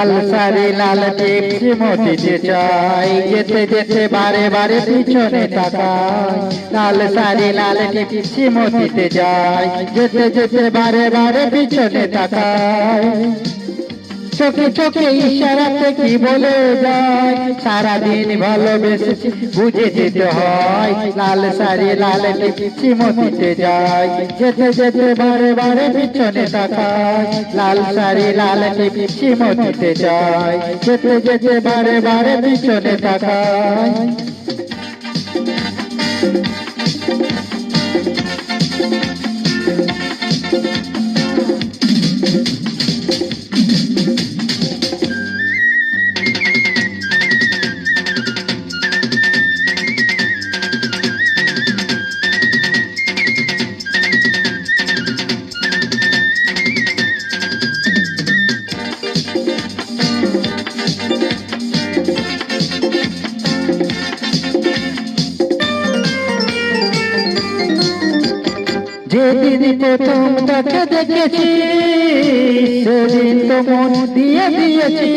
লাল সারি লাল টিপস মতিতে চাই, যেতে যেতে বারে বারে পিছনে তাকাই। লাল সারি লাল টিপস মতিতে যাই, যেতে যেতে বারে বারে পিছনে তাকাই। চোখে চোখে ইশারাতে কি বলে যায়, সারাদিন ভালোবেসেছি বুঝে যেতে হয়। লাল সারি লাল টিপস মতিতে যাই, যেতে যেতে বারে বারে পিছনে তাকাই। লাল সারি লাল টিপস মতিতে যাই, যেতে যেতে বারে বারে পিছনে তাকাই। যেদিন প্রথম তাকে দেখেছি, সেদিন তো মন দিয়ে দিয়েছি।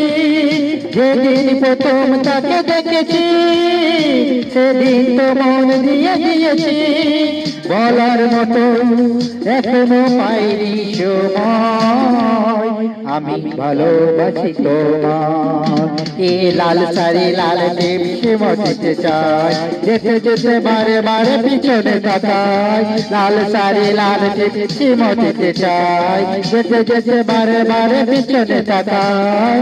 যেদিন প্রথম তাকে দেখেছি, সেদিন তো মন দিয়ে দিয়েছি। বলার মতো এখনো পাইনি সময়, আমি ভালোবাসি তোমার। এ লাল সারি লাল টিপস মতিতে চাই, যেতে যেতে বারে বারে পিছনে তাকাই। লাল সারি লাল টিপস মতিতে চাই, যেতে যেতে বারে বারে পিছনে তাকাই।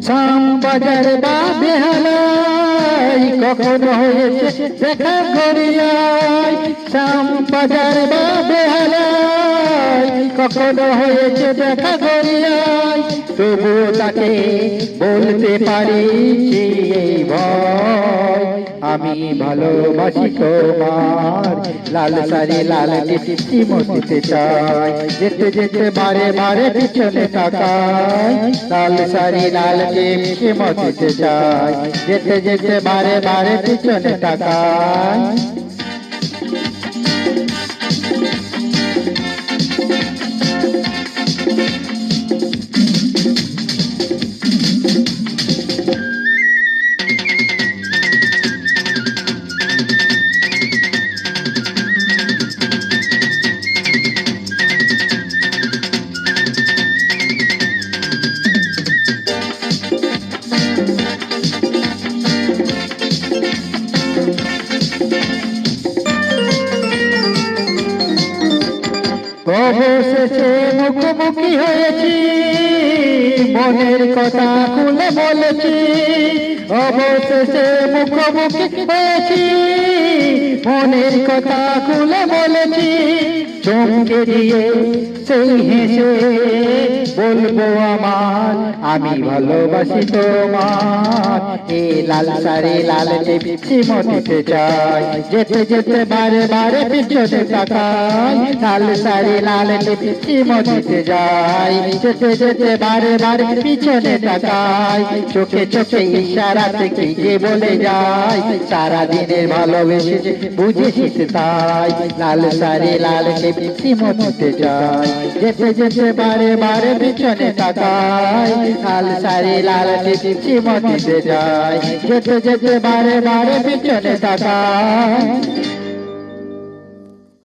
শ্যামবাজার বা বেহালাই কখনো হয়েছে দেখা গড়িয়ায়। শ্যামবাজার বা বেহালাই কখনো হয়েছে দেখা গড়িয়ায়। তবুও তাকে বলতে পারি এই ভয়, আমি ভালোবাসি তোমার। লাল সারি লাল টিপস মতিতে চাই, যেতে যেতে বারে বারে পিছনে তাকাই। লাল সারি লাল টিপস মতিতে চাই, যেতে যেতে বারে বারে পিছনে তাকাই। অবশেষে মুখোমুখি হয়েছি, মনের কথা খুলে বলেছি। অবশেষে মুখোমুখি হয়েছি, মনের কথা খুলে বলেছি। চমকে দিয়ে সেই হেসে বলবো আমার, আমি ভালোবাসি তোমার। এ লাল সারি লাল টিপস মতিতে চাই, যেতে যেতে বারে বারে পিছনে তাকাই। লাল সারি লাল টিপস মতিতে যাই, যেতে যেতে বারে বারে পিছনে তাকাই। চোখে চোখে ইশারাতে কি যে বলে যায়, সারাদিনের ভালোবেসেছে বুঝেছি তাই। লাল সারি লাল টিপস মতিতে যাই, যেতে যেতে বারে বারে পিছনে তাকাই। লাল সারি লাল টিপস মতিতে যাই, যেতে যেতে বারে বারে পিছনে তাকাই।